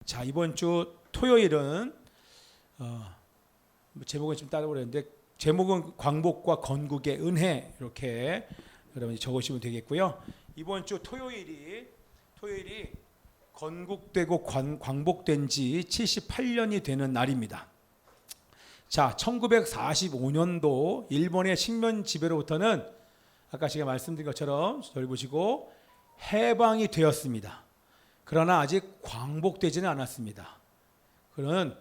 자, 이번 주 토요일은 제목은 좀 따로 그랬는데 제목은 광복과 건국의 은혜 이렇게 여러분이 적으시면 되겠고요. 이번 주 토요일이 건국되고 광복된 지 78년이 되는 날입니다. 자, 1945년도 일본의 식민 지배로부터는 아까 제가 말씀드린 것처럼 저를 보시고 해방이 되었습니다. 그러나 아직 광복되지는 않았습니다. 그는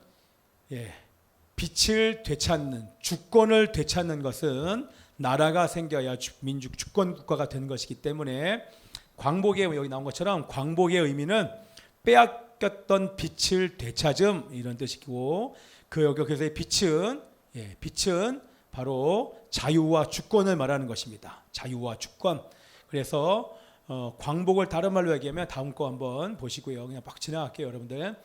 빛을 되찾는, 주권을 되찾는 것은 나라가 생겨야 민족 주권 국가가 되는 것이기 때문에 광복의, 여기 나온 것처럼 광복의 의미는 빼앗겼던 빛을 되찾음 이런 뜻이고, 그 여기서의 빛은 바로 자유와 주권을 말하는 것입니다. 자유와 주권. 그래서 광복을 다른 말로 얘기하면 다음 거 한번 보시고요. 그냥 막 지나갈게요, 여러분들.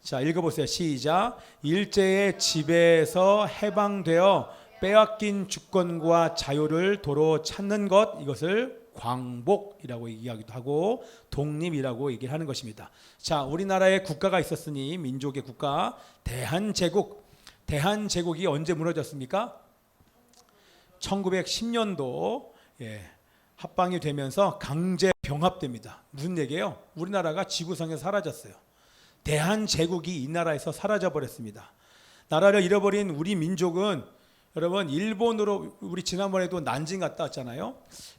자, 읽어보세요. 시작. 일제의 지배에서 해방되어 빼앗긴 주권과 자유를 도로 찾는 것, 이것을 광복이라고 얘기하기도 하고 독립이라고 얘기를 하는 것입니다. 자, 우리나라에 국가가 있었으니 민족의 국가 대한제국. 대한제국이 언제 무너졌습니까? 1910년도 합방이 되면서 강제 병합됩니다. 무슨 얘기예요? 우리나라가 지구상에서 사라졌어요. 대한제국이 이 나라에서 사라져 버렸습니다. 나라를 잃어버린 우리 민족은 여러분 일본으로, 우리 지난번에도 난징 갔다 왔잖아요.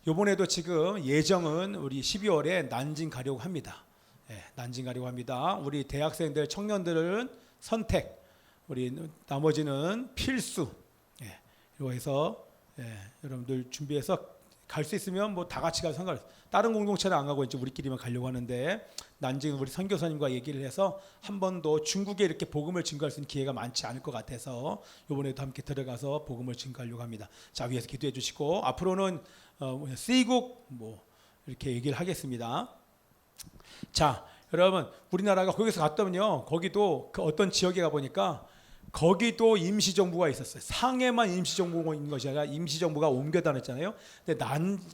이번에도 지금 예정은 우리 12월에 난징 가려고 합니다. 난징 가려고 합니다. 우리 대학생들, 청년들은 선택, 우리 나머지는 필수. 이거 해서 여러분들 준비해서 갈 수 있으면 뭐 다 같이 가서 상관없어요. 다른 공동체는 안 가고 이제 우리끼리만 가려고 하는데, 난징 우리 선교사님과 얘기를 해서 한 번도 중국에 이렇게 복음을 증거할 수 있는 기회가 많지 않을 것 같아서 이번에도 함께 들어가서 복음을 증거하려고 합니다. 자, 위에서 기도해 주시고 앞으로는 C국 뭐 이렇게 얘기를 하겠습니다. 자, 여러분 우리나라가 거기서 갔더니요, 거기도 그 어떤 지역에 가 보니까 거기도 임시정부가 있었어요. 상해만 임시정부가 있는 것이 아니라 임시정부가 옮겨 다녔잖아요. 근데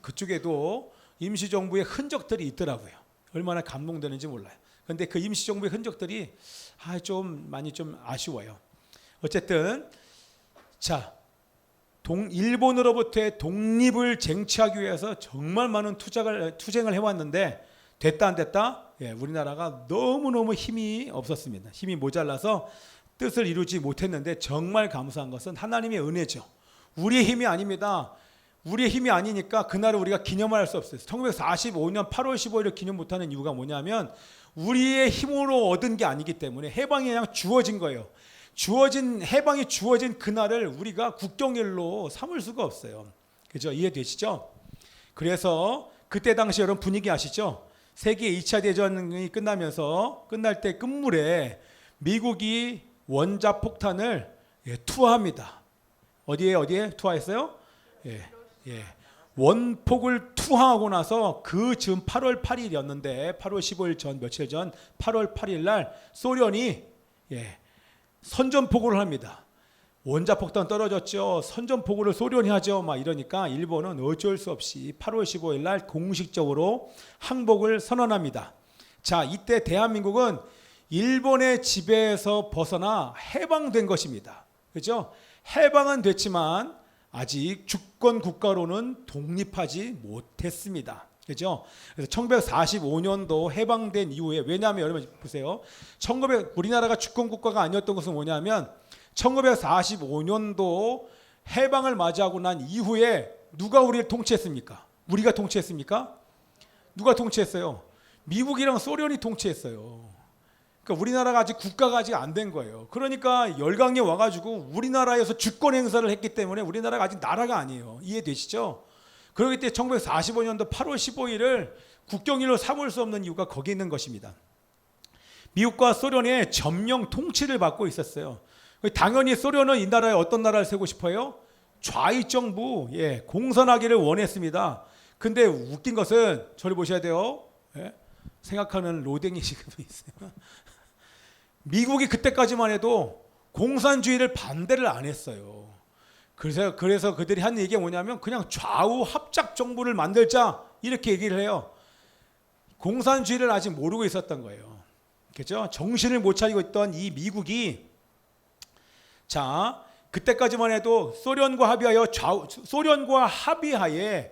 그쪽에도 임시정부의 흔적들이 있더라고요. 얼마나 감동되는지 몰라요. 근데 그 임시정부의 흔적들이 좀 많이 좀 아쉬워요. 어쨌든 자, 일본으로부터의 독립을 쟁취하기 위해서 정말 많은 투쟁을 해왔는데 됐다 안 됐다? 우리나라가 너무너무 힘이 없었습니다. 힘이 모자라서 뜻을 이루지 못했는데 정말 감사한 것은 하나님의 은혜죠. 우리의 힘이 아닙니다. 우리의 힘이 아니니까 그날을 우리가 기념할 수 없어요. 1945년 8월 15일을 기념 못하는 이유가 뭐냐면 우리의 힘으로 얻은 게 아니기 때문에 해방이 그냥 주어진 거예요. 해방이 주어진 그날을 우리가 국경일로 삼을 수가 없어요. 그죠? 이해되시죠? 그래서 그때 당시 여러분 분위기 아시죠? 세계 2차 대전이 끝날 때 끝물에 미국이 원자폭탄을 투하합니다. 어디에 투하했어요? 원폭을 투하하고 나서 그 즈음 8월 8일이었는데 8월 15일 전, 며칠 전 8월 8일 날 소련이 선전포고를 합니다. 원자폭탄 떨어졌죠. 선전포고를 소련이 하죠. 막 이러니까 일본은 어쩔 수 없이 8월 15일 날 공식적으로 항복을 선언합니다. 자, 이때 대한민국은 일본의 지배에서 벗어나 해방된 것입니다. 그렇죠? 해방은 됐지만 아직 주권 국가로는 독립하지 못했습니다. 그렇죠? 그래서 1945년도 해방된 이후에, 왜냐하면 여러분 보세요. 우리나라가 주권 국가가 아니었던 것은 뭐냐면 1945년도 해방을 맞이하고 난 이후에 누가 우리를 통치했습니까? 우리가 통치했습니까? 누가 통치했어요? 미국이랑 소련이 통치했어요. 그러니까 우리나라가 국가가 아직 안 된 거예요. 그러니까 열강에 와가지고 우리나라에서 주권 행사를 했기 때문에 우리나라가 아직 나라가 아니에요. 이해되시죠? 그렇기 때문에 1945년도 8월 15일을 국경일로 삼을 수 없는 이유가 거기 있는 것입니다. 미국과 소련의 점령 통치를 받고 있었어요. 당연히 소련은 이 나라에 어떤 나라를 세우고 싶어요? 좌익 정부, 공산하기를 원했습니다. 근데 웃긴 것은 저를 보셔야 돼요. 생각하는 로댕이 지금 있어요. 미국이 그때까지만 해도 공산주의를 반대를 안 했어요. 그래서 그들이 한 얘기가 뭐냐면 그냥 좌우 합작 정부를 만들자 이렇게 얘기를 해요. 공산주의를 아직 모르고 있었던 거예요. 그죠? 정신을 못 차리고 있던 이 미국이, 자, 그때까지만 해도 소련과 합의하에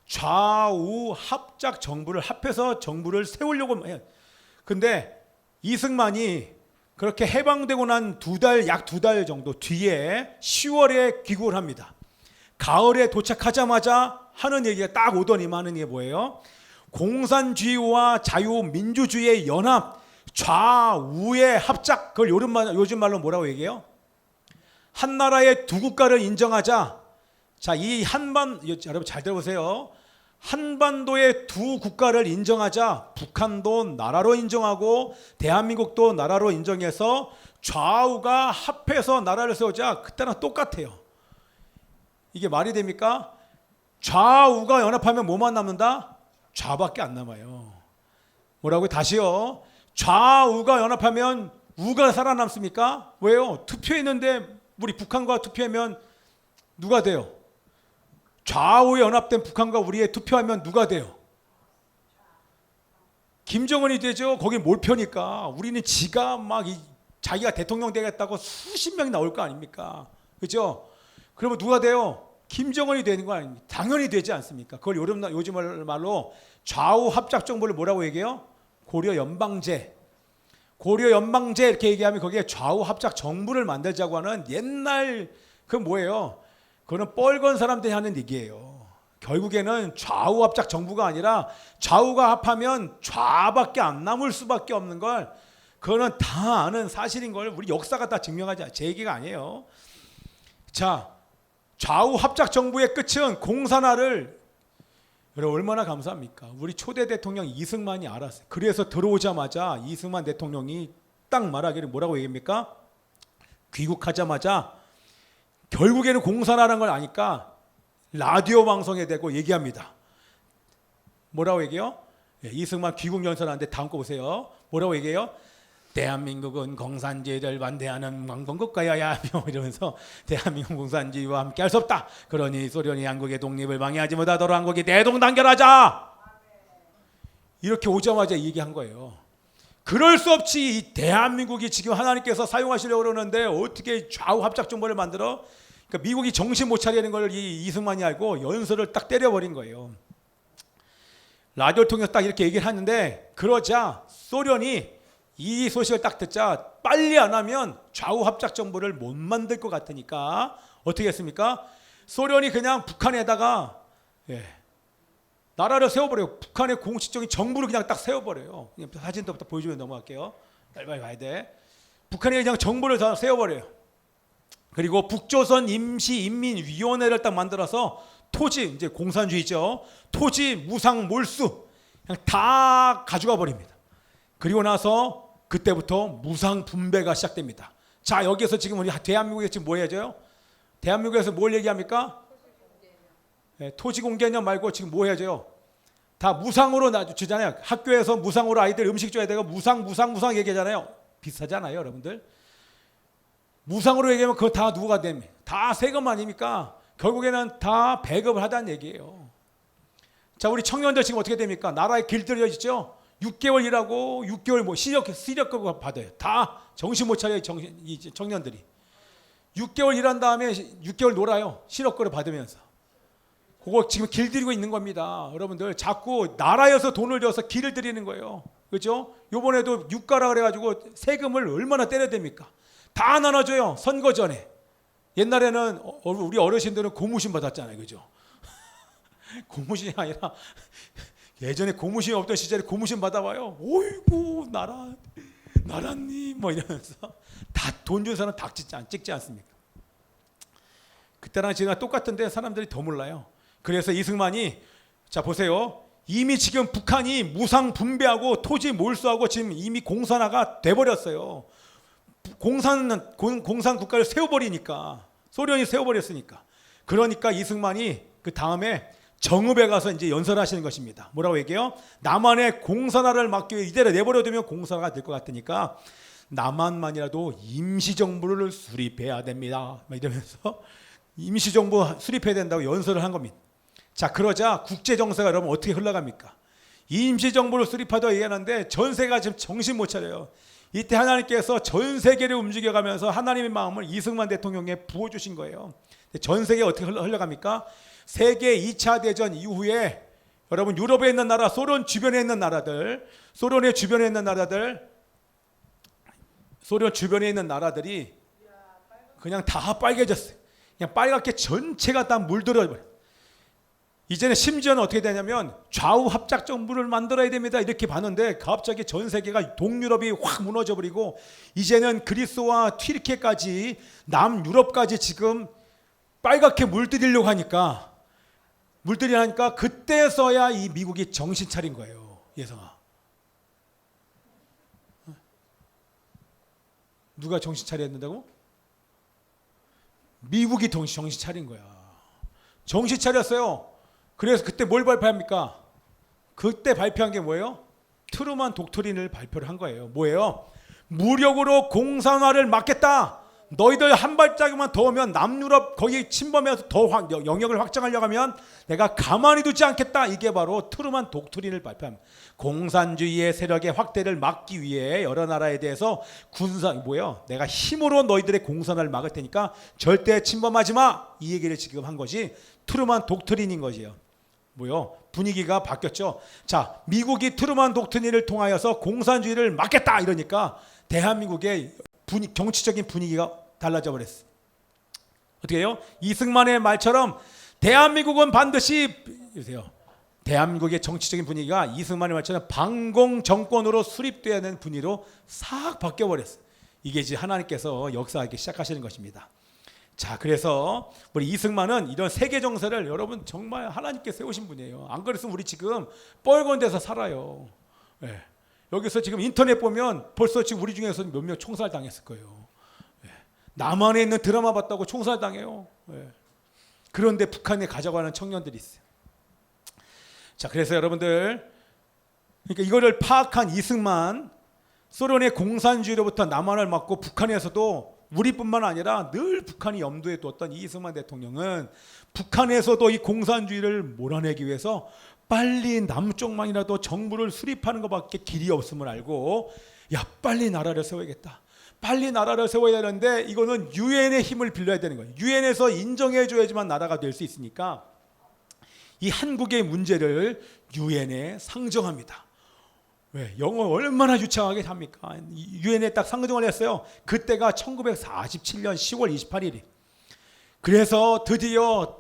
좌우 합작 정부를 합해서 정부를 세우려고 해요. 근데 이승만이 그렇게 해방되고 난 약 두 달 정도 뒤에 10월에 귀국을 합니다. 가을에 도착하자마자 하는 얘기가 딱 오더니만 하는 게 뭐예요? 공산주의와 자유민주주의의 연합, 좌우의 합작, 그걸 요즘 말로 뭐라고 얘기해요? 한 나라의 두 국가를 인정하자. 자, 여러분 잘 들어보세요. 한반도의 두 국가를 인정하자. 북한도 나라로 인정하고 대한민국도 나라로 인정해서 좌우가 합해서 나라를 세우자. 그때랑 똑같아요. 이게 말이 됩니까? 좌우가 연합하면 뭐만 남는다? 좌밖에 안 남아요. 뭐라고요? 다시요. 좌우가 연합하면 우가 살아남습니까? 왜요? 투표했는데 우리 북한과 투표하면 누가 돼요? 좌우에 연합된 북한과 우리의 투표하면 누가 돼요? 김정은이 되죠. 거기 몰표니까. 우리는 지가 자기가 대통령 되겠다고 수십 명이 나올 거 아닙니까? 그죠? 그러면 누가 돼요? 김정은이 되는 거 아닙니까? 당연히 되지 않습니까? 그걸 요즘 말로 좌우 합작 정부를 뭐라고 얘기해요? 고려 연방제. 고려 연방제 이렇게 얘기하면 거기에 좌우 합작 정부를 만들자고 하는 옛날 그 뭐예요? 그거는 뻘건 사람들이 하는 얘기예요. 결국에는 좌우 합작 정부가 아니라 좌우가 합하면 좌밖에 안 남을 수밖에 없는 걸, 그거는 다 아는 사실인 걸 우리 역사가 다 증명하지, 제 얘기가 아니에요. 자, 좌우 합작 정부의 끝은 공산화를, 여러분 얼마나 감사합니까? 우리 초대 대통령 이승만이 알았어요. 그래서 들어오자마자 이승만 대통령이 딱 말하기를 뭐라고 얘기합니까? 귀국하자마자 결국에는 공산화라는 걸 아니까 라디오 방송에 대고 얘기합니다. 뭐라고 얘기해요? 이승만 귀국 연설하는데 다음 거 보세요. 뭐라고 얘기해요? 대한민국은 공산주의를 반대하는 강건국가여야 하며 이러면서 대한민국 공산주의와 함께 할 수 없다. 그러니 소련이 한국의 독립을 방해하지 못하도록 한국이 대동단결하자. 이렇게 오자마자 얘기한 거예요. 그럴 수 없이 이 대한민국이 지금 하나님께서 사용하시려고 그러는데 어떻게 좌우 합작 정부를 만들어? 그러니까 미국이 정신 못 차리는 걸 이승만이 알고 연설을 딱 때려버린 거예요. 라디오를 통해서 딱 이렇게 얘기를 하는데, 그러자 소련이 이 소식을 딱 듣자 빨리 안 하면 좌우 합작 정부를 못 만들 것 같으니까 어떻게 했습니까? 소련이 그냥 북한에다가 나라를 세워버려요. 북한의 공식적인 정부를 그냥 딱 세워버려요. 사진부터 보여주면 넘어갈게요. 빨리 가야 돼. 북한이 그냥 정부를 다 세워버려요. 그리고 북조선 임시인민위원회를 딱 만들어서 토지, 이제 공산주의죠. 토지, 무상, 몰수 그냥 다 가져가 버립니다. 그리고 나서 그때부터 무상 분배가 시작됩니다. 자, 여기에서 지금 우리 대한민국에 지금 뭐 해야죠? 대한민국에서 뭘 얘기합니까? 토지 공개념 말고 지금 뭐 해야죠? 다 무상으로 주잖아요. 학교에서 무상으로 아이들 음식 줘야 되고 무상 얘기하잖아요. 비슷하잖아요, 여러분들. 무상으로 얘기하면 그거 다 누가 됩니까? 다 세금 아닙니까? 결국에는 다 배급을 하다는 얘기예요. 자, 우리 청년들 지금 어떻게 됩니까? 나라에 길들여 있죠. 6개월 일하고 6개월 뭐 시력급을 받아요. 다 정신 못 차려요, 이 청년들이. 6개월 일한 다음에 6개월 놀아요. 시력급을 받으면서. 그거 지금 길들이고 있는 겁니다. 여러분들 자꾸 나라에서 돈을 들여서 길을 들이는 거예요. 그렇죠? 요번에도 유가라 그래가지고 세금을 얼마나 때려댑니까? 다 나눠줘요. 선거 전에. 옛날에는 우리 어르신들은 고무신 받았잖아요. 그죠? 고무신이 아니라 예전에 고무신이 없던 시절에 고무신 받아봐요. 오이고 나라님 뭐 이러면서 다 돈 준 사람 다 찍지 않습니까? 그때랑 지금 똑같은데 사람들이 더 몰라요. 그래서 이승만이, 자 보세요. 이미 지금 북한이 무상 분배하고 토지 몰수하고 지금 이미 공산화가 돼버렸어요. 공산 국가를 세워버리니까, 소련이 세워버렸으니까. 그러니까 이승만이 그 다음에 정읍에 가서 이제 연설하시는 것입니다. 뭐라고 얘기해요? 남한의 공산화를 막기 위해 이대로 내버려두면 공산화가 될 것 같으니까 남한만이라도 임시정부를 수립해야 됩니다. 이러면서 임시정부 수립해야 된다고 연설을 한 겁니다. 자, 그러자 국제정세가 여러분 어떻게 흘러갑니까? 임시정부를 수립하다 얘기하는데 전 세계가 지금 정신 못 차려요. 이때 하나님께서 전 세계를 움직여가면서 하나님의 마음을 이승만 대통령에 부어주신 거예요. 전 세계 어떻게 흘러갑니까? 세계 2차 대전 이후에 여러분 유럽에 있는 나라, 소련 주변에 있는 나라들, 소련 주변에 있는 나라들이 그냥 다 빨개졌어요. 그냥 빨갛게 전체가 다 물들어 버려요. 이제는 심지어는 어떻게 되냐면 좌우 합작 정부를 만들어야 됩니다. 이렇게 봤는데 갑자기 전 세계가 동유럽이 확 무너져 버리고 이제는 그리스와 튀르키예까지 남유럽까지 지금 빨갛게 물들이려고 하니까 그때서야 이 미국이 정신 차린 거예요. 예성아. 누가 정신 차렸는다고? 미국이 정신 차린 거야. 정신 차렸어요. 그래서 그때 뭘 발표합니까? 그때 발표한 게 뭐예요? 트루만 독트린을 발표를 한 거예요. 뭐예요? 무력으로 공산화를 막겠다. 너희들 한 발짝만 더 오면 남유럽 거기 침범해서 더 영역을 확장하려고 하면 내가 가만히 두지 않겠다. 이게 바로 트루만 독트린을 발표합니다. 공산주의의 세력의 확대를 막기 위해 여러 나라에 대해서 내가 힘으로 너희들의 공산화를 막을 테니까 절대 침범하지 마. 이 얘기를 지금 한 것이 트루만 독트린인 것이에요. 분위기가 바뀌었죠. 자, 미국이 트루만 독트린을 통하여서 공산주의를 막겠다 이러니까 대한민국의 정치적인 분위기가 달라져 버렸어요. 어떻게 해요? 이승만의 말처럼 대한민국은 반드시 대한민국의 정치적인 분위기가 이승만의 말처럼 반공 정권으로 수립돼야 되는 분위기로 싹 바뀌어 버렸어요. 이게 이제 하나님께서 역사하기 시작하시는 것입니다. 자, 그래서 우리 이승만은 이런 세계 정세를 여러분 정말 하나님께 세우신 분이에요. 안 그랬으면 우리 지금 뻘건 데서 살아요. 네. 여기서 지금 인터넷 보면 벌써 지금 우리 중에서 몇 명 총살 당했을 거예요. 네. 남한에 있는 드라마 봤다고 총살 당해요. 네. 그런데 북한에 가져가는 청년들이 있어요. 자, 그래서 여러분들 그러니까 이거를 파악한 이승만, 소련의 공산주의로부터 남한을 막고 북한에서도 우리뿐만 아니라 늘 북한이 염두에 뒀던 이승만 대통령은 북한에서도 이 공산주의를 몰아내기 위해서 빨리 남쪽만이라도 정부를 수립하는 것밖에 길이 없음을 알고 빨리 나라를 세워야겠다. 빨리 나라를 세워야 되는데 이거는 유엔의 힘을 빌려야 되는 거예요. 유엔에서 인정해 줘야지만 나라가 될 수 있으니까 이 한국의 문제를 유엔에 상정합니다. 왜? 영어 얼마나 유창하게 합니까? 유엔에 딱 상정을 했어요. 그때가 1947년 10월 28일이. 그래서 드디어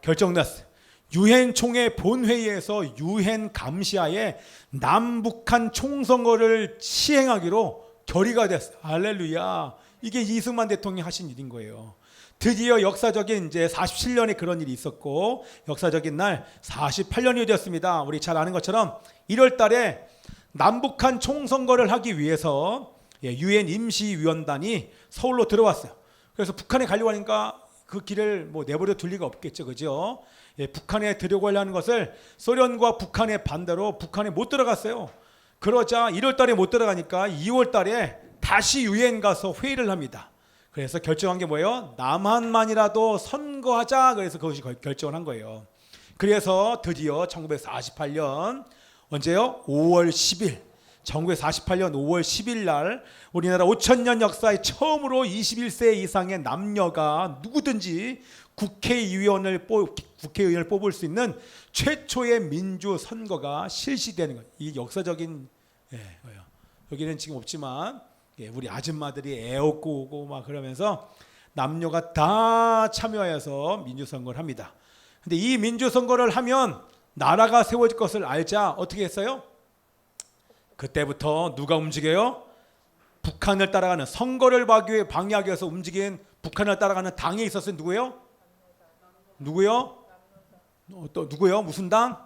결정났어요. 유엔 총회 본회의에서 유엔 감시하에 남북한 총선거를 시행하기로 결의가 됐어요. 할렐루야. 이게 이승만 대통령이 하신 일인 거예요. 드디어 역사적인 이제 47년에 그런 일이 있었고 역사적인 날 48년이 되었습니다. 우리 잘 아는 것처럼 1월 달에 남북한 총선거를 하기 위해서 유엔 임시위원단이 서울로 들어왔어요. 그래서 북한에 가려고 하니까 그 길을 내버려 둘 리가 없겠죠. 그죠? 북한에 들어가려 하는 것을 소련과 북한의 반대로 북한에 못 들어갔어요. 그러자 1월 달에 못 들어가니까 2월 달에 다시 유엔 가서 회의를 합니다. 그래서 결정한 게 뭐예요? 남한만이라도 선거하자. 그래서 그것이 결정을 한 거예요. 그래서 드디어 1948년 언제요? 5월 10일 1948년 5월 10일 날 우리나라 5천년 역사에 처음으로 21세 이상의 남녀가 누구든지 국회의원을 뽑을 수 있는 최초의 민주 선거가 실시되는 거예요. 이 역사적인 여기는 지금 없지만 우리 아줌마들이 애업고 오고 막 그러면서 남녀가 다 참여해서 민주선거를 합니다. 근데 이 민주선거를 하면 나라가 세워질 것을 알자 어떻게 했어요? 그때부터 누가 움직여요? 북한을 따라가는 선거를 방해하기 위해서 움직인 북한을 따라가는 당이 있었어요. 누구요? 또 누구요? 무슨 당?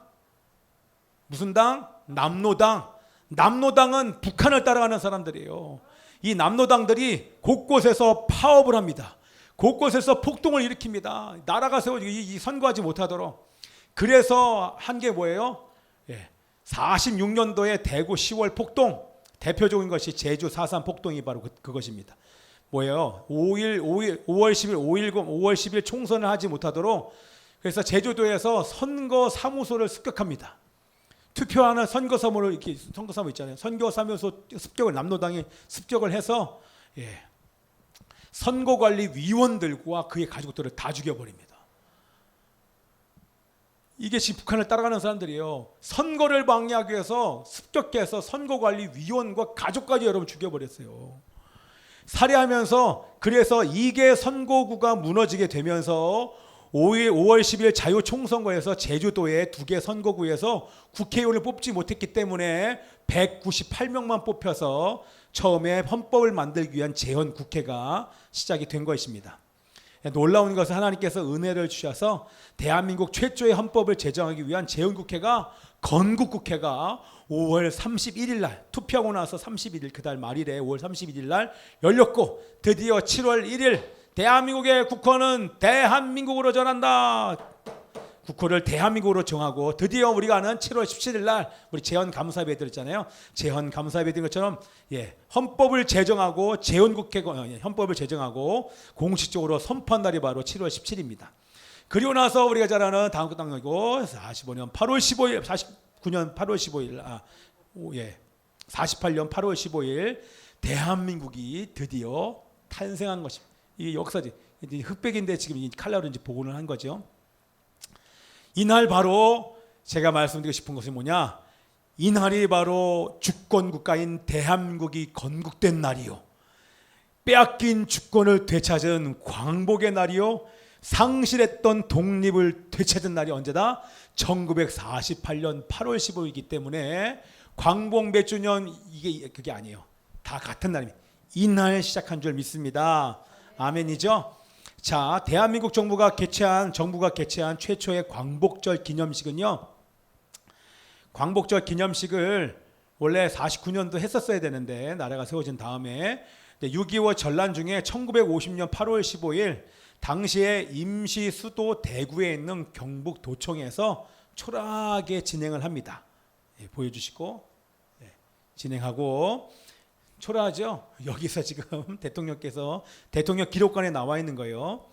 남노당. 남노당은 북한을 따라가는 사람들이에요. 이 남노당들이 곳곳에서 파업을 합니다. 곳곳에서 폭동을 일으킵니다. 나라가 세워지고 이 선거하지 못하도록. 그래서 한 게 뭐예요? 46년도에 대구 10월 폭동, 대표적인 것이 제주 4.3 폭동이 바로 그것입니다. 뭐예요? 5월 10일, 5.10 10일 총선을 하지 못하도록 그래서 제주도에서 선거 사무소를 습격합니다. 투표하는 선거사무를 이렇게 선거사무 있잖아요. 선거사무소 습격을 남로당이 습격을 해서 선거관리위원들과 그의 가족들을 다 죽여버립니다. 이게 지금 북한을 따라가는 사람들이에요. 선거를 방해하기 위해서 습격해서 선거관리위원과 가족까지 여러분 죽여버렸어요. 살해하면서 그래서 이게 선거구가 무너지게 되면서 5월 10일 자유총선거에서 제주도의 2개 선거구에서 국회의원을 뽑지 못했기 때문에 198명만 뽑혀서 처음에 헌법을 만들기 위한 재헌국회가 시작이 된 것입니다. 놀라운 것은 하나님께서 은혜를 주셔서 대한민국 최초의 헌법을 제정하기 위한 재헌국회가 건국국회가 5월 31일 날 투표하고 나서 31일 그달 말일에 5월 31일 날 열렸고 드디어 7월 1일 대한민국의 국호는 대한민국으로 전한다. 국호를 대한민국으로 정하고 드디어 우리가 아는 7월 17일 날 우리 재헌감사회에 들었잖아요. 재헌감사회에 든 것처럼 헌법을 제정하고 재헌국회 헌법을 제정하고 공식적으로 선포한 날이 바로 7월 17일입니다. 그리고 나서 우리가 잘 아는 당국당이고 45년 8월 15일 49년 8월 15일 48년 8월 15일 대한민국이 드디어 탄생한 것입니다. 이게 역사지. 흑백인데 지금 이 칼라로 이제 복원을 한 거죠. 이날 바로 제가 말씀드리고 싶은 것이 뭐냐? 이날이 바로 주권 국가인 대한민국이 건국된 날이요. 빼앗긴 주권을 되찾은 광복의 날이요. 상실했던 독립을 되찾은 날이 언제다? 1948년 8월 15일이기 때문에 광복 몇 주년 그게 아니에요. 다 같은 날입니다. 이날 시작한 줄 믿습니다. 아멘이죠? 자, 대한민국 정부가 개최한 최초의 광복절 기념식은요. 광복절 기념식을 원래 49년도 했었어야 되는데 나라가 세워진 다음에 6.25 전란 중에 1950년 8월 15일 당시에 임시 수도 대구에 있는 경북도청에서 초라하게 진행을 합니다. 보여주시고 진행하고 초라하죠. 여기서 지금 대통령께서 대통령 기록관에 나와 있는 거예요.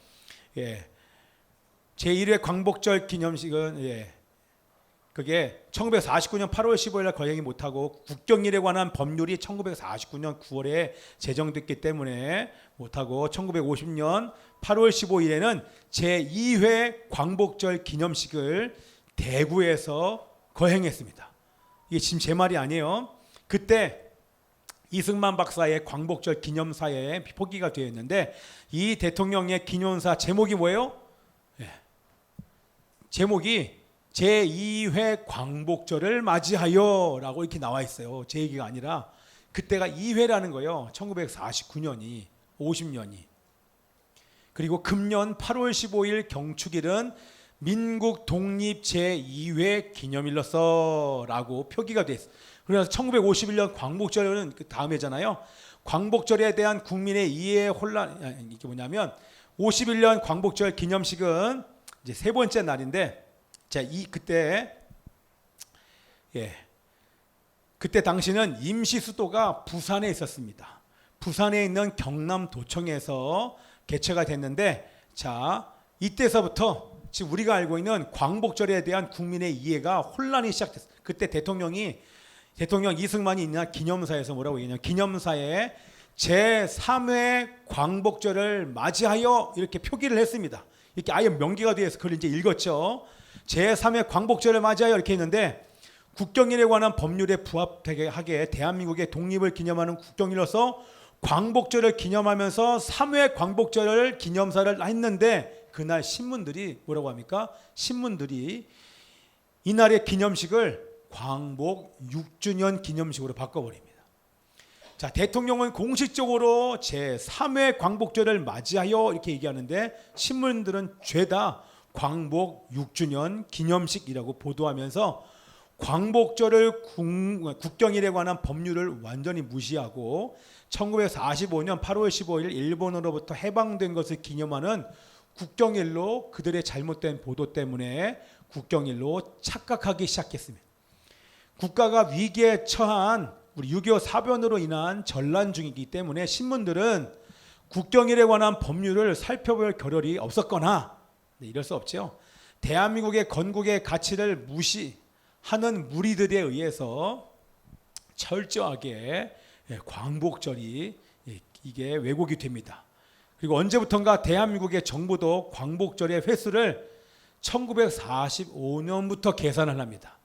제1회 광복절 기념식은 그게 1949년 8월 15일 거행이 못하고 국경일에 관한 법률이 1949년 9월에 제정됐기 때문에 못하고 1950년 8월 15일에는 제2회 광복절 기념식을 대구에서 거행했습니다. 이게 지금 제 말이 아니에요. 그때 이승만 박사의 광복절 기념사에 표기가 되어 있는데 이 대통령의 기념사 제목이 뭐예요? 제목이 제2회 광복절을 맞이하여 라고 이렇게 나와 있어요. 제 얘기가 아니라 그때가 2회라는 거예요. 1949년이 50년이. 그리고 금년 8월 15일 경축일은 민국 독립 제2회 기념일로서라고 표기가 돼 있어요. 그래서 1951년 광복절은 그 다음 해잖아요. 광복절에 대한 국민의 이해 혼란 이게 뭐냐면 51년 광복절 기념식은 이제 세 번째 날인데 그때 당시는 임시 수도가 부산에 있었습니다. 부산에 있는 경남도청에서 개최가 됐는데 자 이때서부터 지금 우리가 알고 있는 광복절에 대한 국민의 이해가 혼란이 시작됐어요. 그때 대통령 이승만이 있는 기념사에서 뭐라고 얘기하냐면 기념사에 제3회 광복절을 맞이하여 이렇게 표기를 했습니다. 이렇게 아예 명기가 되어서 그걸 이제 읽었죠. 제3회 광복절을 맞이하여 이렇게 했는데 국경일에 관한 법률에 부합하게 대한민국의 독립을 기념하는 국경일로서 광복절을 기념하면서 3회 광복절을 기념사를 했는데 그날 신문들이 뭐라고 합니까? 신문들이 이날의 기념식을 광복 6주년 기념식으로 바꿔버립니다. 자, 대통령은 공식적으로 제3회 광복절을 맞이하여 이렇게 얘기하는데 신문들은 죄다 광복 6주년 기념식이라고 보도하면서 광복절을 국경일에 관한 법률을 완전히 무시하고 1945년 8월 15일 일본으로부터 해방된 것을 기념하는 국경일로 그들의 잘못된 보도 때문에 국경일로 착각하기 시작했습니다. 국가가 위기에 처한 우리 6.25 사변으로 인한 전란 중이기 때문에 신문들은 국경일에 관한 법률을 살펴볼 겨를이 없었거나 이럴 수 없죠. 대한민국의 건국의 가치를 하는 무리들에 의해서 철저하게 광복절이 이게 왜곡이 됩니다. 그리고 언제부턴가 대한민국의 정부도 광복절의 횟수를 1945년부터 계산을 합니다.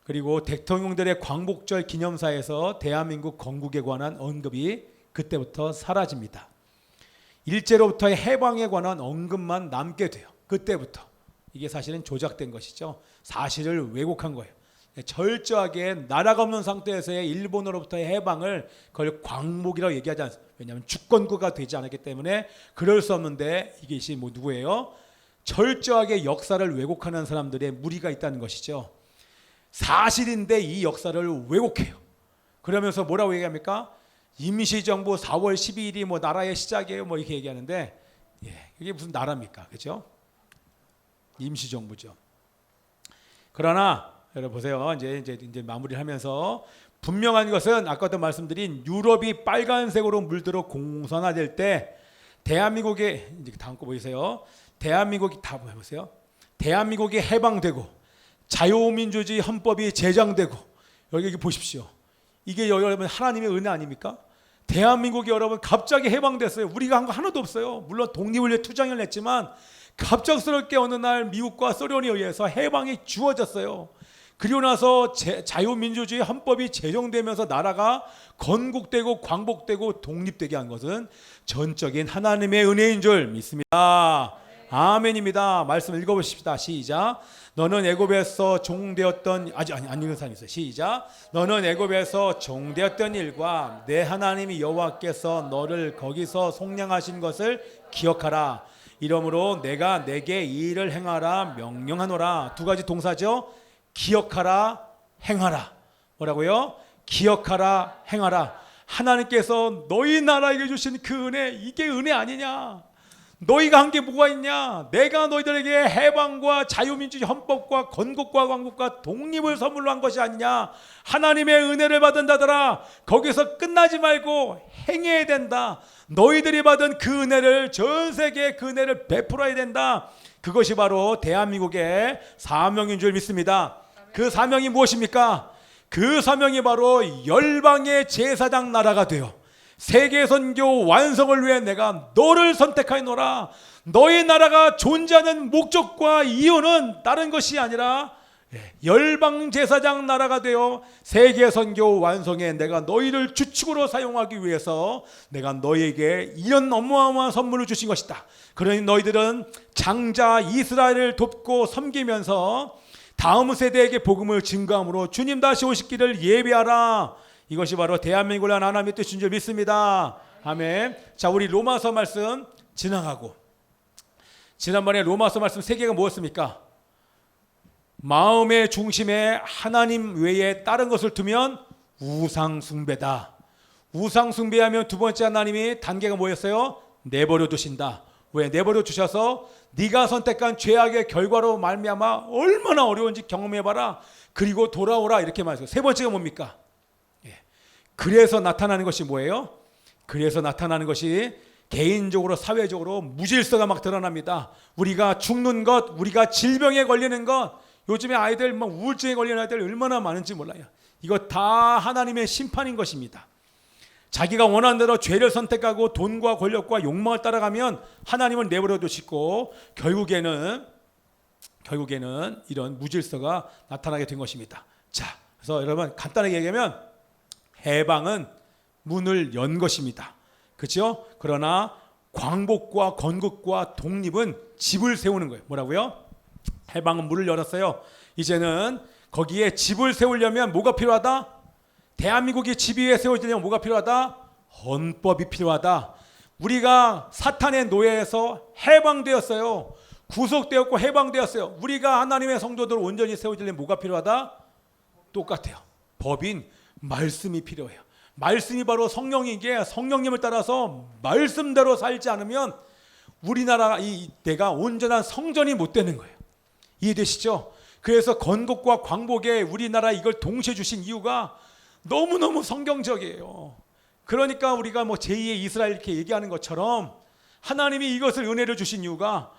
그리고 대통령들의 광복절 기념사에서 대한민국 건국에 관한 언급이 그때부터 사라집니다. 일제로부터의 해방에 관한 언급만 남게 돼요. 그때부터. 이게 사실은 조작된 것이죠. 사실을 왜곡한 거예요. 철저하게 나라가 없는 상태에서의 일본으로부터의 해방을 그걸 광복이라고 얘기하지 않습니다. 왜냐하면 주권국가 되지 않았기 때문에 그럴 수 없는데, 이것이 누구예요? 철저하게 역사를 왜곡하는 사람들의 무리가 있다는 것이죠. 사실인데 이 역사를 왜곡해요. 그러면서 뭐라고 얘기합니까? 임시정부 4월 12일이 나라의 시작이에요, 이렇게 얘기하는데, 이게 무슨 나라입니까? 그렇죠? 임시정부죠. 그러나 여러분 보세요. 이제 마무리를 하면서 분명한 것은 아까도 말씀드린 유럽이 빨간색으로 물들어 공산화될 때 대한민국의, 이제 다음 거 보세요. 대한민국이 다 보세요. 대한민국이 해방되고 자유민주주의 헌법이 제정되고, 여기 보십시오. 이게 여러분 하나님의 은혜 아닙니까? 대한민국이 여러분 갑자기 해방됐어요. 우리가 한 거 하나도 없어요. 물론 독립을 위해 투쟁을 냈지만 갑작스럽게 어느 날 미국과 소련에 의해서 해방이 주어졌어요. 그리고 나서 자유민주주의 헌법이 제정되면서 나라가 건국되고 광복되고 독립되게 한 것은 전적인 하나님의 은혜인 줄 믿습니다. 아멘입니다. 말씀 읽어보십시다. 시작. 너는 애굽에서 종되었던, 안 읽은 사람이 있어요. 시작. 너는 애굽에서 종되었던 일과 내 하나님이 여호와께서 너를 거기서 속량하신 것을 기억하라. 이러므로 내가 내게 이 일을 행하라 명령하노라. 두 가지 동사죠. 기억하라, 행하라. 뭐라고요? 기억하라, 행하라. 하나님께서 너희 나라에게 주신 그 은혜, 이게 은혜 아니냐? 너희가 한 게 뭐가 있냐? 내가 너희들에게 해방과 자유민주주의 헌법과 건국과 광복과 독립을 선물로 한 것이 아니냐? 하나님의 은혜를 받은 자들아, 거기서 끝나지 말고 행해야 된다. 너희들이 받은 그 은혜를, 전 세계에 그 은혜를 베풀어야 된다. 그것이 바로 대한민국의 사명인 줄 믿습니다. 그 사명이 무엇입니까? 그 사명이 바로 열방의 제사장 나라가 되어 세계 선교 완성을 위해 내가 너를 선택하노라. 너희 나라가 존재하는 목적과 이유는 다른 것이 아니라 열방 제사장 나라가 되어 세계 선교 완성에 내가 너희를 주축으로 사용하기 위해서 내가 너희에게 이런 어마어마한 선물을 주신 것이다. 그러니 너희들은 장자 이스라엘을 돕고 섬기면서 다음 세대에게 복음을 증거함으로 주님 다시 오실 길을 예비하라. 이것이 바로 대한민국을 위한 하나님의 뜻인 줄 믿습니다. 아멘. 자, 우리 로마서 말씀 지나가고, 지난번에 로마서 말씀 세 개가 뭐였습니까? 마음의 중심에 하나님 외에 다른 것을 두면 우상 숭배다. 우상 숭배하면 두 번째 하나님이 단계가 뭐였어요? 내버려 두신다. 왜? 내버려 두셔서 네가 선택한 죄악의 결과로 말미암아 얼마나 어려운지 경험해봐라. 그리고 돌아오라. 이렇게 말했어요. 세 번째가 뭡니까? 그래서 나타나는 것이 뭐예요? 그래서 나타나는 것이 개인적으로 사회적으로 무질서가 막 드러납니다. 우리가 죽는 것, 우리가 질병에 걸리는 것, 요즘에 아이들 우울증에 걸리는 아이들 얼마나 많은지 몰라요. 이거 다 하나님의 심판인 것입니다. 자기가 원하는 대로 죄를 선택하고 돈과 권력과 욕망을 따라가면 하나님을 내버려 두시고 결국에는 이런 무질서가 나타나게 된 것입니다. 자, 그래서 여러분 간단하게 얘기하면 해방은 문을 연 것입니다. 그렇죠? 그러나 광복과 건국과 독립은 집을 세우는 거예요. 뭐라고요? 해방은 문을 열었어요. 이제는 거기에 집을 세우려면 뭐가 필요하다? 대한민국이 집 위에 세워지려면 뭐가 필요하다? 헌법이 필요하다. 우리가 사탄의 노예에서 해방되었어요. 구속되었고 해방되었어요. 우리가 하나님의 성도들 온전히 세워지려면 뭐가 필요하다? 똑같아요. 법인 말씀이 필요해요. 말씀이 바로 성령이기에 성령님을 따라서 말씀대로 살지 않으면 우리나라 내가 온전한 성전이 못 되는 거예요. 이해되시죠? 그래서 건국과 광복에 우리나라 이걸 동시에 주신 이유가 너무너무 성경적이에요. 그러니까 우리가 제2의 이스라엘 이렇게 얘기하는 것처럼 하나님이 이것을 은혜를 주신 이유가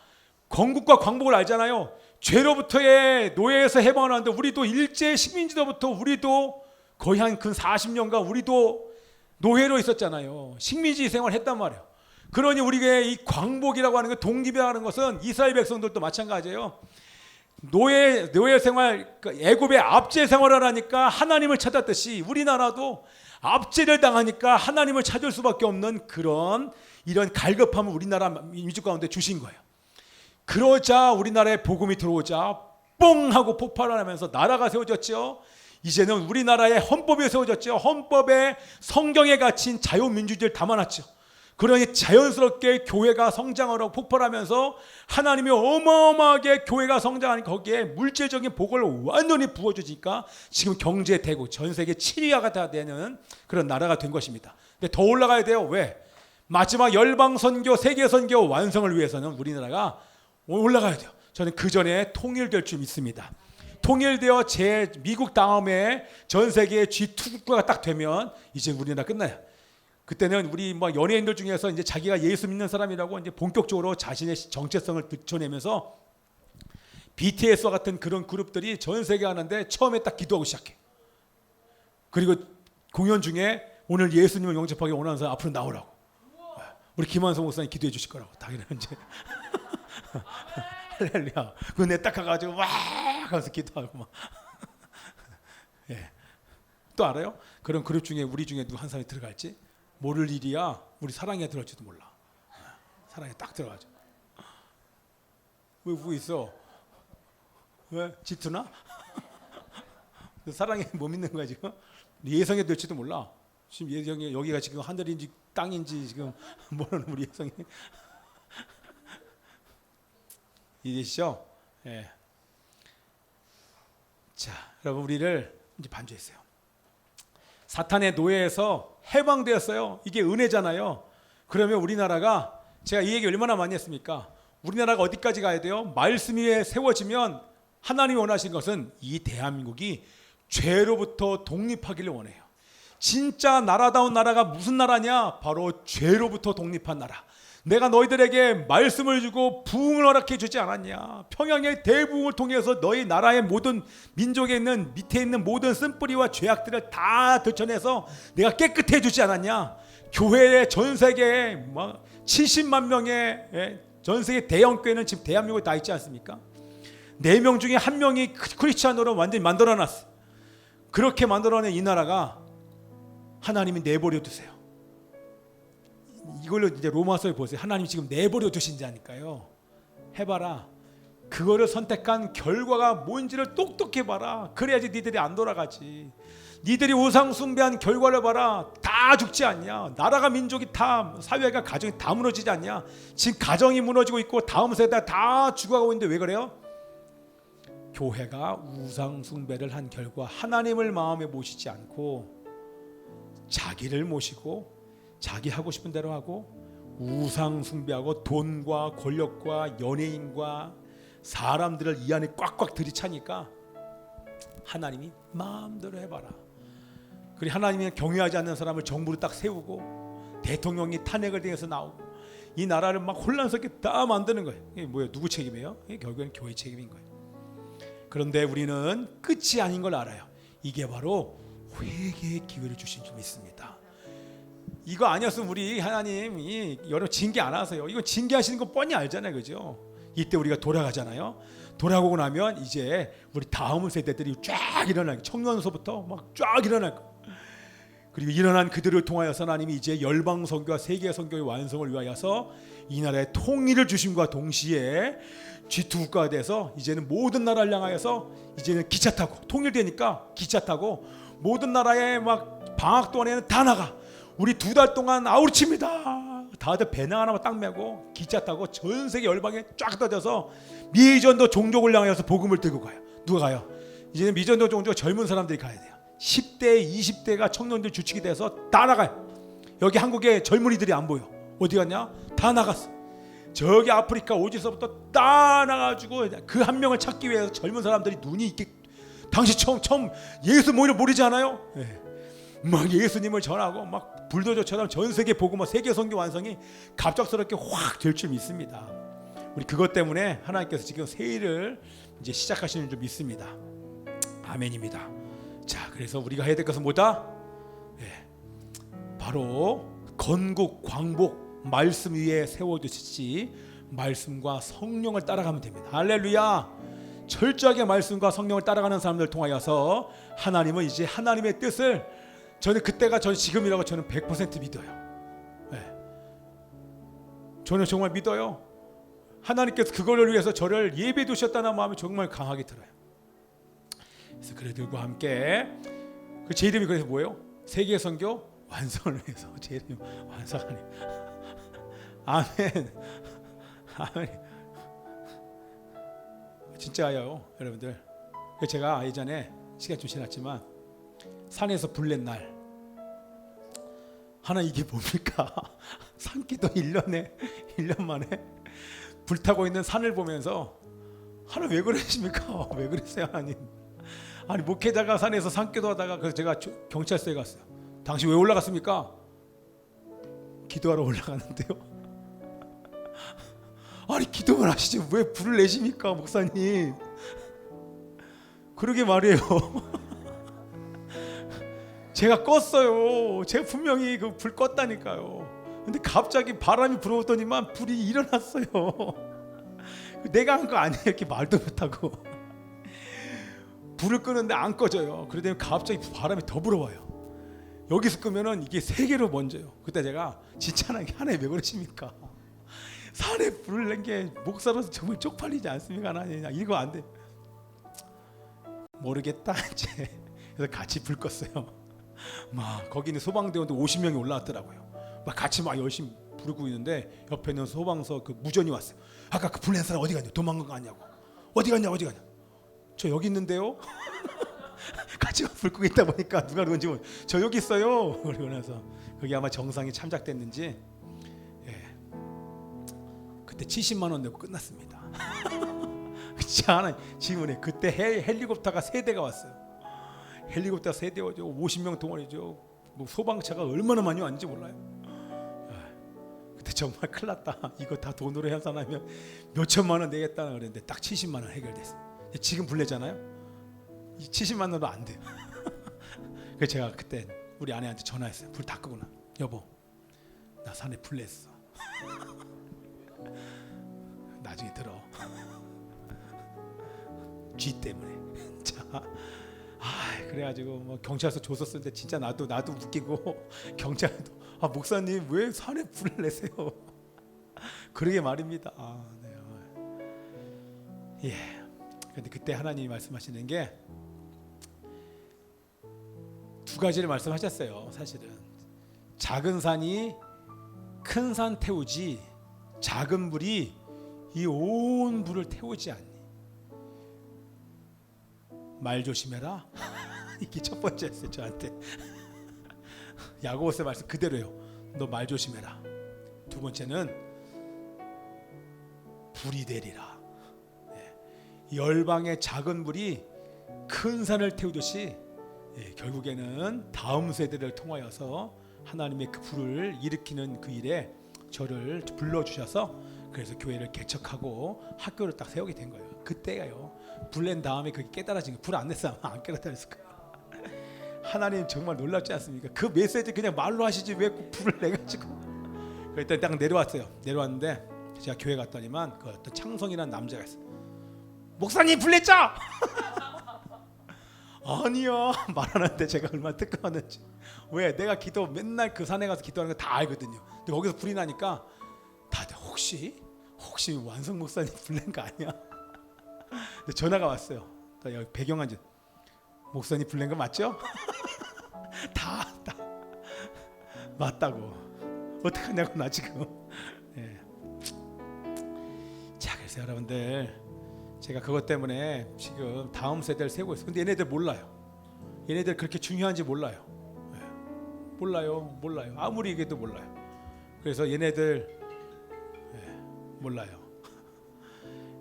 건국과 광복을 알잖아요. 죄로부터의 노예에서 해방을 하는데 우리도 일제 식민지로부터 우리도 거의 한 근 40년간 우리도 노예로 있었잖아요. 식민지 생활을 했단 말이에요. 그러니 우리의 이 광복이라고 하는 것, 독립이라는 것은 이스라엘 백성들도 마찬가지예요. 노예 생활, 애굽의 압제 생활을 하니까 하나님을 찾았듯이 우리나라도 압제를 당하니까 하나님을 찾을 수밖에 없는 이런 갈급함을 우리나라 민족 가운데 주신 거예요. 그러자 우리나라에 복음이 들어오자 뽕 하고 폭발을 하면서 나라가 세워졌죠. 이제는 우리나라의 헌법이 세워졌죠. 헌법에 성경에 갇힌 자유민주주의를 담아놨죠. 그러니 자연스럽게 교회가 성장을 하고 폭발하면서 하나님이 어마어마하게 교회가 성장하니까 거기에 물질적인 복을 완전히 부어주니까 지금 경제 대국 전 세계 7위가 되는 그런 나라가 된 것입니다. 근데 더 올라가야 돼요. 왜? 마지막 열방 선교, 세계 선교 완성을 위해서는 우리나라가 올라가야 돼요. 저는 그 전에 통일될 줄 믿습니다. 통일되어 미국 다음에 전 세계의 G2 국가가 딱 되면 이제 우리나라 끝나요. 그때는 우리 연예인들 중에서 이제 자기가 예수 믿는 사람이라고 이제 본격적으로 자신의 정체성을 드러내면서 BTS와 같은 그런 그룹들이 전 세계 하는데 처음에 딱 기도하고 시작해. 그리고 공연 중에 오늘 예수님을 영접하기 원하는 사람 앞으로 나오라고. 우리 김한성 목사님 기도해 주실 거라고. 당연히 이제 할렐루야. 그 내 딱 가가지고 와 하면서 기도하고 막. 예. 또 알아요? 그런 그룹 중에 우리 중에 누구 한 사람이 들어갈지? 모를 일이야. 우리 사랑에 들어갈지도 몰라. 사랑에 딱 들어가죠. 왜 웃고 있어? 왜? 질투나? 사랑에 뭐 믿는 거야 지금? 예성에 될지도 몰라. 지금 예성이 여기가 지금 하늘인지 땅인지 지금 모르는 우리 예성이. 이해되시죠? 예. 자, 여러분 우리를 이제 반주했어요. 사탄의 노예에서 해방되었어요. 이게 은혜잖아요. 그러면 우리나라가 제가 이 얘기 얼마나 많이 했습니까? 우리나라가 어디까지 가야 돼요? 말씀 위에 세워지면 하나님이 원하시는 것은 이 대한민국이 죄로부터 독립하기를 원해요. 진짜 나라다운 나라가 무슨 나라냐? 바로 죄로부터 독립한 나라. 내가 너희들에게 말씀을 주고 부흥을 허락해 주지 않았냐? 평양의 대부흥을 통해서 너희 나라의 모든 민족에 있는 밑에 있는 모든 쓴뿌리와 죄악들을 다 들춰내서 내가 깨끗해 주지 않았냐? 교회의 전 세계에 70만 명의 전 세계 대형 교회는 지금 대한민국에 다 있지 않습니까? 4명 중에 1명이 크리스찬으로 완전히 만들어놨어. 그렇게 만들어낸 이 나라가 하나님이 내버려 두세요. 이걸로 이제 로마서에 보세요. 하나님 지금 내버려 두신 자니까요. 해봐라. 그거를 선택한 결과가 뭔지를 똑똑히 봐라. 그래야지 니들이 안 돌아가지. 니들이 우상 숭배한 결과를 봐라. 다 죽지 않냐? 나라가 민족이 다 사회가 가정이 다 무너지지 않냐? 지금 가정이 무너지고 있고 다음 세대 다 죽어가고 있는데 왜 그래요? 교회가 우상 숭배를 한 결과 하나님을 마음에 모시지 않고 자기를 모시고 자기 하고 싶은 대로 하고 우상 숭배하고 돈과 권력과 연예인과 사람들을 이 안에 꽉꽉 들이차니까 하나님이 마음대로 해봐라. 그리고 하나님이 경외하지 않는 사람을 정부로 딱 세우고 대통령이 탄핵을 당해서 나오고 이 나라를 막 혼란스럽게 다 만드는 거예요. 이게 뭐예요? 누구 책임이에요? 이게 결국엔 교회 책임인 거예요. 그런데 우리는 끝이 아닌 걸 알아요. 이게 바로 회개의 기회를 주신 줄 믿습니다. 이거 아니었으면 우리 하나님이 여러분 징계 안 하세요. 이거 징계하시는 거 뻔히 알잖아요, 그죠? 이때 우리가 돌아가잖아요. 돌아오고 나면 이제 우리 다음 세대들이 쫙 일어날 거예요. 청년서부터 막 쫙 일어날 거예요. 그리고 일어난 그들을 통하여서 하나님이 이제 열방 선교와 세계 선교의 완성을 위하여서 이 나라의 통일을 주심과 동시에 G2 국가가 돼서 이제는 모든 나라를 향하여서 이제는 기차 타고 통일되니까 기차 타고 모든 나라에 막 방학 동안에는 다 나가. 우리 2달 동안 아우르칩니다. 다들 배낭 하나만 딱 메고 기차 타고 전 세계 열방에 쫙 떠져서 미전도 종족을 향해서 복음을 들고 가요. 누가 가요? 이제는 미전도 종족 젊은 사람들이 가야 돼요. 10대, 20대가 청년들 주축이 돼서 다 나가요. 여기 한국에 젊은이들이 안 보여. 어디 갔냐? 다 나갔어. 저기 아프리카 오지서부터 다 나가지고 그 한 명을 찾기 위해서 젊은 사람들이 눈이 이렇게 당시 처음 예수 모르지 않아요? 네. 막 예수님을 전하고 막 불도저처럼 전 세계 보고 막 세계 선교 완성이 갑작스럽게 확 될 줄 믿습니다. 우리 그것 때문에 하나님께서 지금 새해를 이제 시작하시는 줄 믿습니다. 아멘입니다. 자, 그래서 우리가 해야 될 것은 뭐다? 예, 바로 건국 광복 말씀 위에 세워두시지 말씀과 성령을 따라가면 됩니다. 할렐루야. 철저하게 말씀과 성령을 따라가는 사람들 통하여서 하나님은 이제 하나님의 뜻을 저는 그때가 전 지금이라고 저는 100% 믿어요. 네. 저는 정말 믿어요. 하나님께서 그거를 위해서 저를 예배 두셨다는 마음이 정말 강하게 들어요. 그래서 그들과 함께 그 제 이름이 그래서 뭐예요? 세계 선교 완성을 위해서 제 이름 완성하니. 아멘. 아멘. 진짜요, 여러분들. 제가 예전에 시간 좀 지났지만 산에서 불 낸 날 하나 이게 뭡니까? 산기도 1년 만에 불타고 있는 산을 보면서 하나 왜 그러십니까? 왜 그랬어요, 하나님? 아니 목회자가 산에서 산기도 하다가 그래서 제가 경찰서에 갔어요. 당신 왜 올라갔습니까? 기도하러 올라갔는데요. 아니 기도만 하시지 왜 불을 내십니까, 목사님? 그러게 말이에요. 제가 껐어요. 제가 분명히 그 불 껐다니까요. 근데 갑자기 바람이 불어오더니만 불이 일어났어요. 내가 한 거 아니에요. 이렇게 말도 못하고 불을 끄는데 안 꺼져요. 그러더니 갑자기 바람이 더 불어와요. 여기서 끄면은 이게 세 개로 번져요. 그때 제가 진짜 하나님 왜 그러십니까? 산에 불을 낸 게 목사로서 정말 쪽팔리지 않습니까? 하나님 이거 안 돼. 모르겠다 이제. 그래서 같이 불 껐어요. 막 거기 있는 소방대원도 50명이 올라왔더라고요. 막 같이 막 열심히 부르고 있는데 옆에 있는 소방서 그 무전이 왔어요. 아까 그 불 낸 사람 어디 갔냐? 도망간 거 아니냐고. 어디 갔냐? 저 여기 있는데요. 같이 불 끄고 있다 보니까 누가 누군지 저 여기 있어요. 그러고 나서 그게 아마 정상이 참작됐는지 그때 70만 원 내고 끝났습니다. 진짜 하나 지금은 그때 헬리콥터가 3대가 왔어요. 헬리콥터 3대 오죠. 50명 동원이죠. 뭐 소방차가 얼마나 많이 왔는지 몰라요. 그때 정말 큰일 났다. 이거 다 돈으로 해산하면 몇 천만 원 내겠다 그랬는데 딱 70만 원 해결됐어요. 지금 불내잖아요. 이 70만 원도 안 돼요. 그래서 제가 그때 우리 아내한테 전화했어요. 불 다 끄구나. 여보, 나 산에 불 냈어. 나중에 들어. 쥐 때문에. 자, 그래가지고 뭐 경찰서 줬었을 때 진짜 나도 웃기고 경찰도 목사님 왜 산에 불을 내세요? 그러게 말입니다. 네. 예. 근데 그때 하나님이 말씀하시는 게 두 가지를 말씀하셨어요. 사실은 작은 산이 큰 산 태우지 작은 불이 이 온 불을 태우지 않니. 말 조심해라. 이게 첫 번째였어요. 저한테 야고보서 말씀 그대로요. 너 말 조심해라. 두 번째는 불이 되리라. 열방의 작은 불이 큰 산을 태우듯이 결국에는 다음 세대를 통하여서 하나님의 그 불을 일으키는 그 일에 저를 불러주셔서 그래서 교회를 개척하고 학교를 딱 세우게 된 거예요. 그때가요. 불 낸 다음에 그게 깨달아진 거예요. 불 안 냈으면 안 깨달았을 거예요. 하나님 정말 놀랍지 않습니까? 그 메시지 그냥 말로 하시지 왜 불을 내가지고. 그랬더니 딱 내려왔어요. 내려왔는데 제가 교회 갔더니만 그 어떤 창성이라는 남자가 있어요. 목사님 불 냈죠? 아니야 말하는데 제가 얼마나 뜨거웠는지. 왜? 내가 기도 맨날 그 산에 가서 기도하는 거 다 알거든요. 근데 거기서 불이 나니까 다들 혹시 완성 목사님 불 낸 거 아니야? 근데 전화가 왔어요. 여기 배경한지 목사님 불 낸 거 맞죠? 다 맞다고. 어떡하냐고 나 지금. 네. 자 그래서 여러분들 제가 그것 때문에 지금 다음 세대를 세우고 있어요. 근데 얘네들 몰라요. 얘네들 그렇게 중요한지 몰라요. 네. 몰라요. 아무리 얘기해도 몰라요. 그래서 얘네들 몰라요.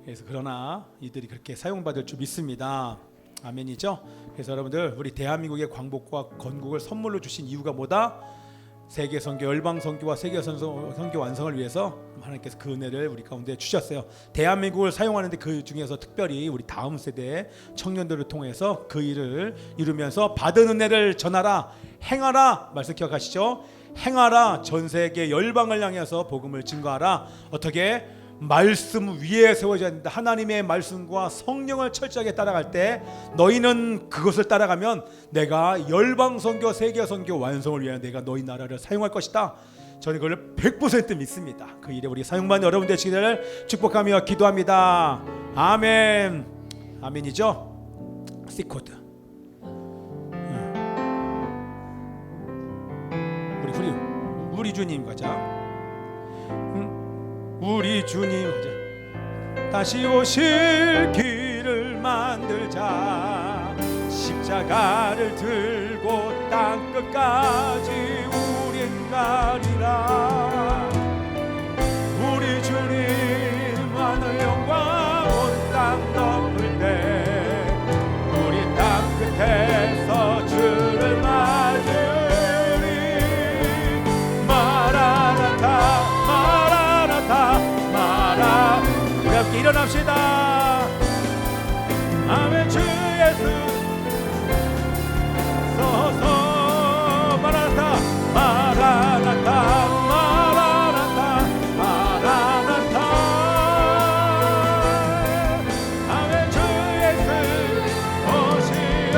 그래서 그러나 이들이 그렇게 사용받을 줄 믿습니다. 아멘이죠. 그래서 여러분들 우리 대한민국의 광복과 건국을 선물로 주신 이유가 뭐다? 세계 선교, 열방 선교와 세계 선교 완성을 위해서 하나님께서 그 은혜를 우리 가운데 주셨어요. 대한민국을 사용하는데 그 중에서 특별히 우리 다음 세대의 청년들을 통해서 그 일을 이루면서 받은 은혜를 전하라, 행하라 말씀 기억하시죠? 행하라, 전 세계 열방을 향해서 복음을 증거하라. 어떻게? 말씀 위에 세워져야 된다. 하나님의 말씀과 성령을 철저하게 따라갈 때 너희는 그것을 따라가면 내가 열방 선교, 세계 선교 완성을 위해 내가 너희 나라를 사용할 것이다. 저는 그걸 100% 믿습니다. 그 일에 우리 사용받는 여러분 되시기를 축복하며 기도합니다. 아멘. 아멘이죠? C코드. 우리 주님 가자. 우리 주님 가자. 다시 오실 길을 만들자. 십자가를 들고 땅 끝까지 우린 가리라. 우리 주님 하늘 영광 온 땅 덮을 때 우리 땅 끝에서 주를 맞으리. 마라나타 마라나타 마라. 우리 함께 일어납시다. 아멘. 주 예수 서서 마라나타 마라나타 마라나타 마라나타. 아멘. 주 예수 오시오.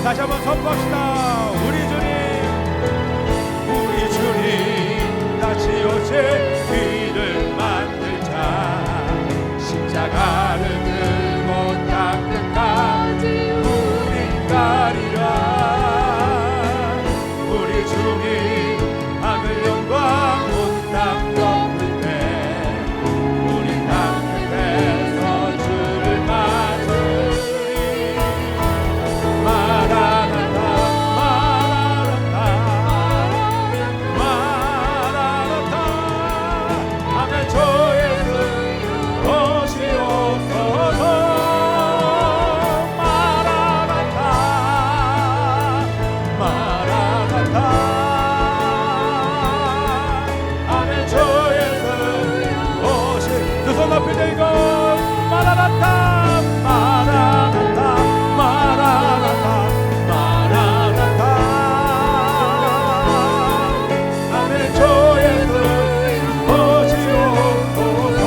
다시 한번 선포합시다. 우리 주님 다시 오실 길을 만들자. 십자가를 들고 땅 끝까지 우린 가리라. 우리 주님 하늘 영광 온 땅 덮을 때 우리 땅 끝에서 주를 맞으리. 마라나타 마라나타 마라나타. 아멘. 주 예수 오시옵소서. 마라나타 마라나타. 아멘. 주 예수 오시. 두 손 높이 들고 마라나타 마라나타 마라나타 마라나타. 아멘. 주 예수 오시옵소서.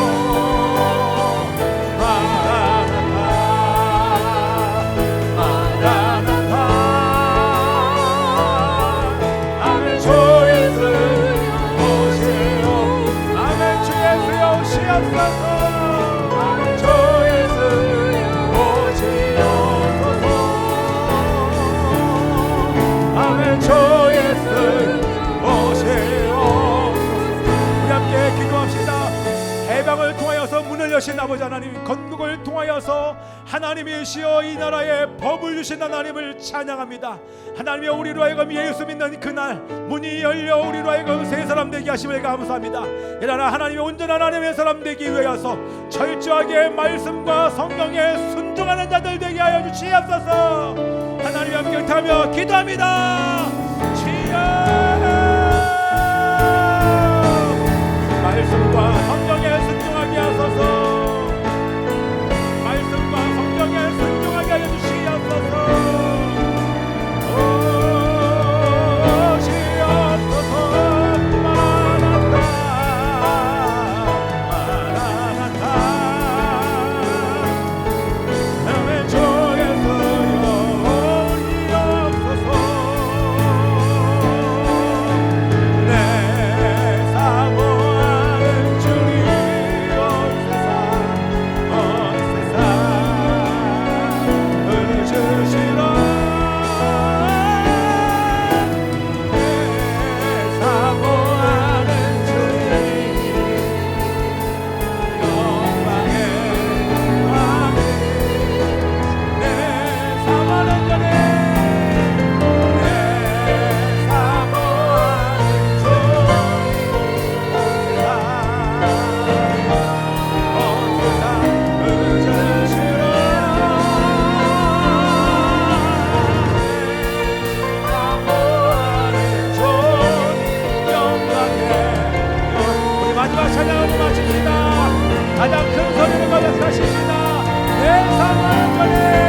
마라나타 마라나타. 아멘. 주 예수 오시오. 아멘. 주 예수 오시옵소서. 아멘. 주 예수 오시옵소서. 아멘. 주 예수 오시옵소서. 우리 함께 기도합시다. 해방을 통하여서 문을 여신 아버지 하나님, 건국을 통하여서 하나님이시여 이 나라에 법을 주신 하나님을 찬양합니다. 하나님이여 우리로 하여금 예수 믿는 그날 문이 열려 우리로 하여금 새 사람 되게 하심을 감사합니다. 이러나 하나님의 온전한 하나님의 사람 되기 위하여서 철저하게 말씀과 성경에 순종하는 자들 되게 하여 주시옵소서. 하나님 함께 의탁하며 기도합니다. 말씀과 성경에 순종하게 하소서. 말씀과 성경에 순종하게 하여 주시옵소서. 오시옵소서. 마라나타 마라나타. 아멘. 주 예수여 오시옵소서. 영광과 찬양을 마칩니다. 가장 큰 소리를 받아가십니다. 내 사랑 전에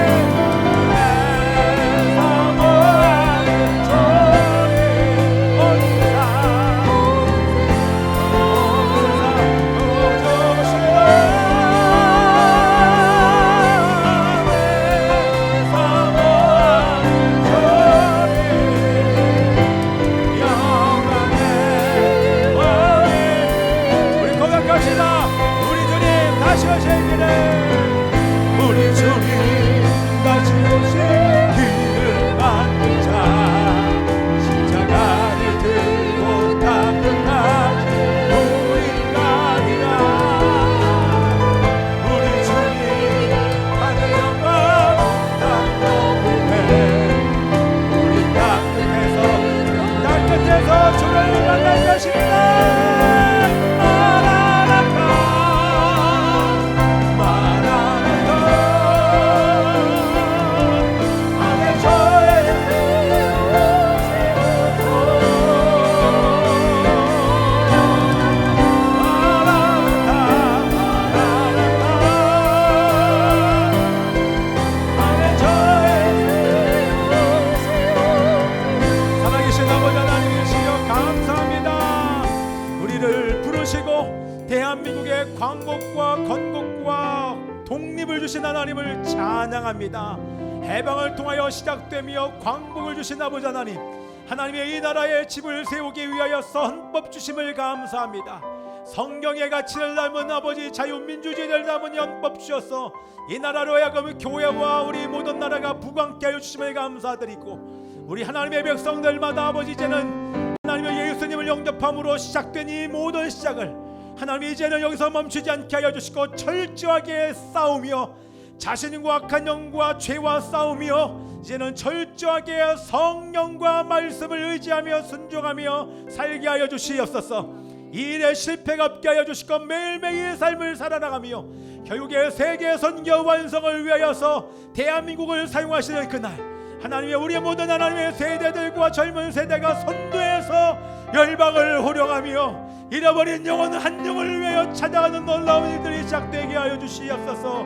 대한민국의 광복과 건국과 독립을 주신 하나님을 찬양합니다. 해방을 통하여 시작되며 광복을 주신 아버지 하나님, 하나님의 이 나라에 집을 세우기 위하여서 헌법 주심을 감사합니다. 성경의 가치를 담은 아버지, 자유민주주의를 담은 헌법 주셔서 이 나라로 하여금 교회와 우리 모든 나라가 부강케 하여 주심을 감사드리고, 우리 하나님의 백성들마다 아버지 이제는 하나님의 예수님을 영접함으로 시작된 이 모든 시작을 하나님 이제는 여기서 멈추지 않게 하여 주시고, 철저하게 싸우며 자신과 악한 영과 죄와 싸우며 이제는 철저하게 성령과 말씀을 의지하며 순종하며 살게 하여 주시옵소서. 이 일에 실패가 없게 하여 주시고 매일매일 삶을 살아나가며 결국에 세계 선교 완성을 위하여서 대한민국을 사용하시는 그날, 하나님의 우리의 모든 하나님의 세대들과 젊은 세대가 선도해서 열방을 호령하며 잃어버린 영혼 한 영혼을 위하여 찾아가는 놀라운 일들이 시작되게 하여 주시옵소서.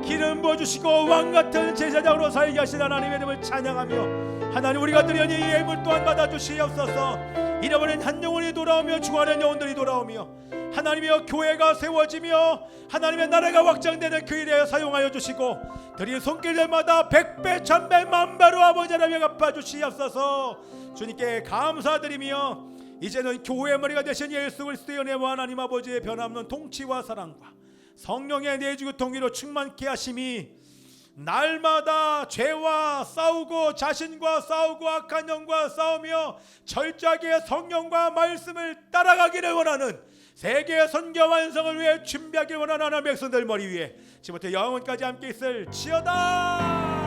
기름 부어주시고 왕같은 제사장으로 살게 하신 하나님의 이름을 찬양하며, 하나님 우리가 드리는 이 예물 또한 받아주시옵소서. 잃어버린 한 영혼이 돌아오며 죽어가는 영혼들이 돌아오며 하나님의 교회가 세워지며 하나님의 나라가 확장되는 그 일에 사용하여 주시고, 드린 손길들마다 100배 1000배 만배로 아버지 하나님 갚아주시옵소서. 주님께 감사드리며 이제는 교회의 머리가 되신 예수 그리스도의 은혜와 하나님 아버지의 변함없는 통치와 사랑과 성령의 내주고 통일로 충만케 하심이 날마다 죄와 싸우고 자신과 싸우고 악한 영과 싸우며 철저하게 성령과 말씀을 따라가기를 원하는 세계 선교 완성을 위해 준비하기를 원하는 하나님의 백성들 머리 위에 지금부터 영원까지 함께 있을 지어다.